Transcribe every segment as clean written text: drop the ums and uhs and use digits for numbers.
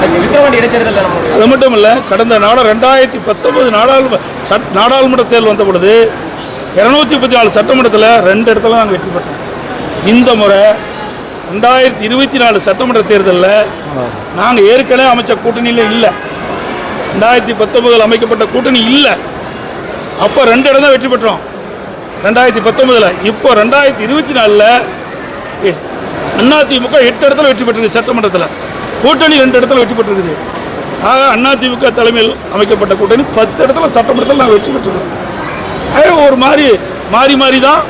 விக்கிரவாண்டி இடைத்தேர்தல் அது மட்டும் இல்லை, கடந்த 2019 நாடாளுமன்ற தேர்தல் வந்த பொழுது 234 சட்டமன்றத்தில் 2 இடத்துல நாங்கள் வெற்றி பெற்றோம். இந்த முறை 2024 சட்டமன்ற தேர்தலில் நாங்கள் ஏற்கனவே அமைச்ச கூட்டணியில் இல்லை, 2019 அமைக்கப்பட்ட கூட்டணி இல்லை. அப்போ 2 இடம் தான் வெற்றி பெற்றோம் 2019. இப்போ 2024 அதிமுக 8 இடத்துல வெற்றி பெற்றிருக்கு சட்டமன்றத்தில், கூட்டணி 2 இடத்துல வெற்றி பெற்றிருக்குது. ஆக அதிமுக தலைமையில் அமைக்கப்பட்ட கூட்டணி 10 இடத்துல சட்டமன்றத்தில் நாங்கள் வெற்றி பெற்றிருக்கோம். ஒரு மாறி மாறி தான்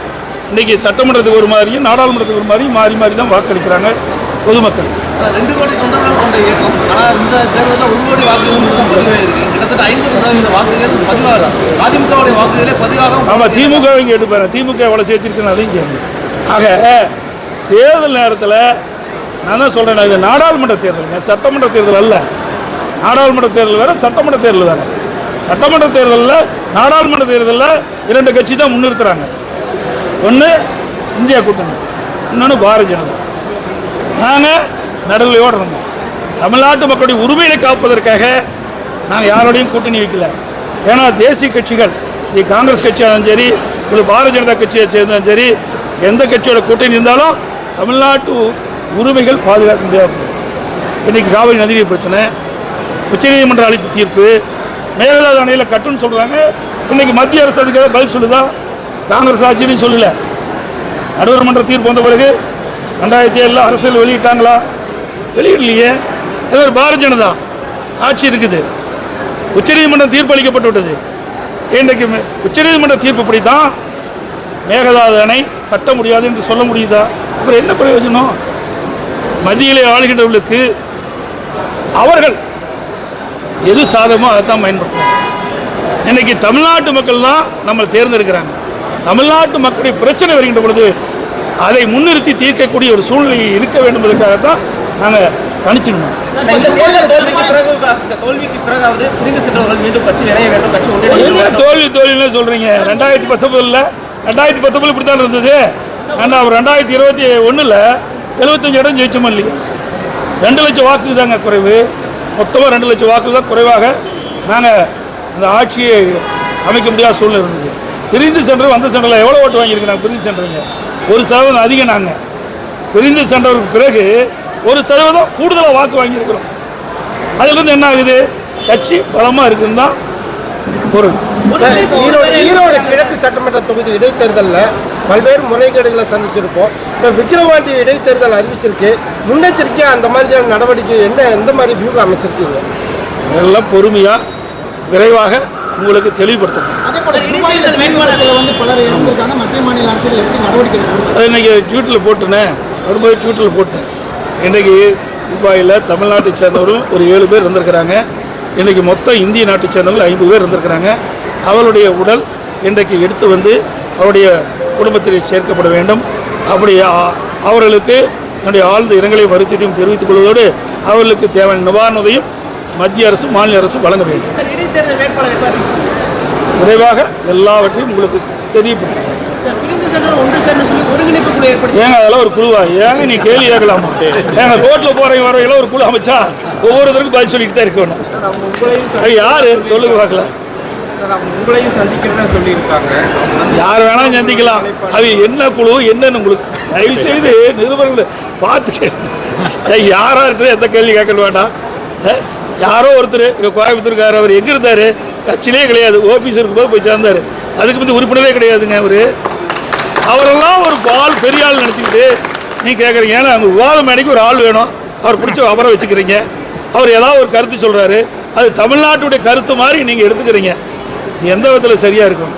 இன்றைக்கி சட்டமன்றத்துக்கு ஒரு மாதிரியும் நாடாளுமன்றத்துக்கு ஒரு மாதிரியும் மாறி தான் வாக்களிக்கிறாங்க பொதுமக்கள். 2 கோடி தொண்டர்கள் கொண்ட இயக்கம். ஆனால் இந்த தேர்தலில் 1 கோடி வாக்குகள் மட்டும் பதிவாயிருக்கு. கிட்டத்தட்ட 50% வாக்குகள் பதிவாகலாம். அதிமுகவுடைய வாக்குகளே பதிவாக. ஆமாம், திமுக இங்கே எடுப்பாரு. திமுக எவ்வளோ சேர்த்திருக்குன்னு அதையும் கேட்குது. ஆக தேர்தல் நேரத்தில் நான் தான் சொல்கிறேன், இது நாடாளுமன்ற தேர்தலுங்க, சட்டமன்ற தேர்தல் அல்ல. நாடாளுமன்ற தேர்தல் வேறு, சட்டமன்ற தேர்தல் வேறு. சட்டமன்ற தேர்தலில் நாடாளுமன்ற தேர்தலில் 2 கட்சி தான் முன்னிறுத்துறாங்க. ஒன்று இந்தியா கூட்டணி, இன்னொன்று பாரதிய ஜனதா. நாங்கள் நடுநிலையோடு இருந்தோம். தமிழ்நாட்டு மக்களுடைய உரிமையை காப்பதற்காக நாங்கள் யாரோடையும் கூட்டணி வைக்கல. ஏன்னா தேசிய கட்சிகள், இது காங்கிரஸ் கட்சியாலும் சரி, இது பாரதிய ஜனதா கட்சியை சேர்ந்தாலும் சரி, எந்த கட்சியோட கூட்டணி இருந்தாலும் தமிழ்நாட்டு உரிமைகள் பாதுகாக்க முடியாது. இன்றைக்கி காவிரி நதிநீர் பிரச்சனை, உச்சநீதிமன்றம் அளித்த தீர்ப்பு, மேகதாது அணையில் கட்டுன்னு சொல்கிறாங்க. இன்றைக்கி மத்திய அரசு அதுக்காக பதில் சொல்லுதா? காங்கிரஸ் ஆட்சியும் சொல்லலை. நடுவர் மன்ற தீர்ப்பு வந்த பிறகு 2007 அரசியல் வெளியிட்டாங்களா? வெளியிடலையே. அது ஒரு பாரதிய ஜனதா ஆட்சி இருக்குது. உச்சநீதிமன்றம் தீர்ப்பு அளிக்கப்பட்டு விட்டது. இன்றைக்கு உச்சநீதிமன்ற தீர்ப்பு படி தான் மேகதாது அணை கட்ட முடியாது என்று சொல்ல முடியுதா? அப்புறம் என்ன பிரயோஜனம்? மத்தியிலே ஆளுகின்றவர்களுக்கு அவர்கள் எது சாதகமோ அதை தான் பயன்படுத்துவாங்க. இன்றைக்கி தமிழ்நாட்டு மக்கள் தான் நம்மளை தேர்ந்தெடுக்கிறாங்க. தமிழ்நாட்டு மக்களுடைய பிரச்சனை வருகின்ற பொழுது அதை முன்னிறுத்தி தீர்க்கக்கூடிய ஒரு சூழ்நிலை இருக்க வேண்டும் என்பதற்காகத்தான் நாங்கள் கணிச்சிடணும். தோல்வின்னு சொல்கிறீங்க. 2019 இப்படி தான் இருந்தது. ஆனால் 2021 75 இடம் ஜெயிச்சோம் இல்லையா? 2 லட்சம் வாக்கு தாங்க குறைவு. மொத்தமாக 2 லட்சம் வாக்கு தான் குறைவாக நாங்கள் இந்த ஆட்சியை அமைக்க முடியாத சூழ்நிலை இருந்தது. பிரிந்து சென்றது வந்த சென்டரில் எவ்வளோ ஓட்டு வாங்கியிருக்கு? நாங்கள் பிரிந்து சென்றதுங்க 1% அதிகம். நாங்கள் பிரிந்து சென்றவருக்கு பிறகு 1% கூடுதலாக வாக்கு வாங்கியிருக்கிறோம். அதுலேருந்து என்ன ஆகுது? கட்சி பலமாக இருக்குன்னு தான் பொருள். ஈரோடு கிழக்கு சட்டமன்ற தொகுதி இடைத்தேர்தலில் பல்வேறு முறைகேடுகளை சந்திச்சிருப்போம். இப்போ விக்கிரவாண்டி இடைத்தேர்தல் அறிவிச்சிருக்கு. முன்னெச்சரிக்கையாக அந்த மாதிரியான நடவடிக்கை எந்த மாதிரி வியூகம் அமைச்சிருக்கீங்க? எல்லாம் பொறுமையாக விரைவாக உங்களுக்கு தெளிவுபடுத்தணும். அது இன்றைக்கி ட்விட்டரில் போட்டுனேன், வரும்போது ட்விட்டரில் போட்டேன். இன்றைக்கி துபாயில் தமிழ்நாட்டை சேர்ந்தவரும் ஒரு 7 பேர் இருந்திருக்கிறாங்க. இன்றைக்கி மொத்தம் இந்திய நாட்டை சேர்ந்தவர்கள் 50 பேர் இருந்திருக்கிறாங்க. அவருடைய உடல் இன்றைக்கு எடுத்து வந்து அவருடைய குடும்பத்தில் சேர்க்கப்பட வேண்டும். அப்படி அவர்களுக்கு என்னுடைய ஆழ்ந்த இரங்கலை வருத்தத்தையும் தெரிவித்துக் கொள்வதோடு அவர்களுக்கு தேவையான நிவாரண உதவியும் மத்திய அரசு மாநில அரசு வழங்க வேண்டும். விரைவாக எல்லாவற்றையும் உங்களுக்கு தெரியப்படுத்தும். ஏங்க அதெல்லாம் ஒரு குழுவா? ஏங்க நீ கேள்வி கேட்கலாமா? ஏங்க கோர்ட்டில் போகிறவங்க வரவங்கள ஒரு குழு அமைச்சா ஒவ்வொருத்தருக்கும் பதில் சொல்லிட்டு தான் இருக்கணும். யாரு சொல்லுங்க பார்க்கலாம். உங்களையும் சந்திக்கிறதா சொல்லியிருக்காங்க. யார் வேணாலும் சந்திக்கலாம். அது என்ன குழு என்னன்னு உங்களுக்கு தயவு செய்து நிருபர்களை பார்த்துட்டு யாராக இருக்குது எந்த கேள்வி கேட்க வேண்டாம். யாரோ ஒருத்தர் கோயம்புத்தூர்கார், அவர் எங்கே இருந்தார்? கட்சியிலே கிடையாது, ஓபிஎஸ் இருக்கும்போது போய் சேர்ந்தார். அதுக்கு வந்து உறுப்பினரே கிடையாதுங்க அவரெல்லாம் ஒரு பெரிய ஆள் நினச்சிக்கிட்டு நீ கேட்குறீங்க. ஏன்னா அங்கே விவாத மேடைக்கு ஒரு ஆள் வேணும், அவர் பிடிச்ச அவரை வச்சுக்கிறீங்க. அவர் ஏதாவது ஒரு கருத்து சொல்கிறாரு, அது தமிழ்நாட்டுடைய கருத்து மாதிரி நீங்கள் எடுத்துக்கிறீங்க. எந்த விதத்தில் சரியாக இருக்கும்?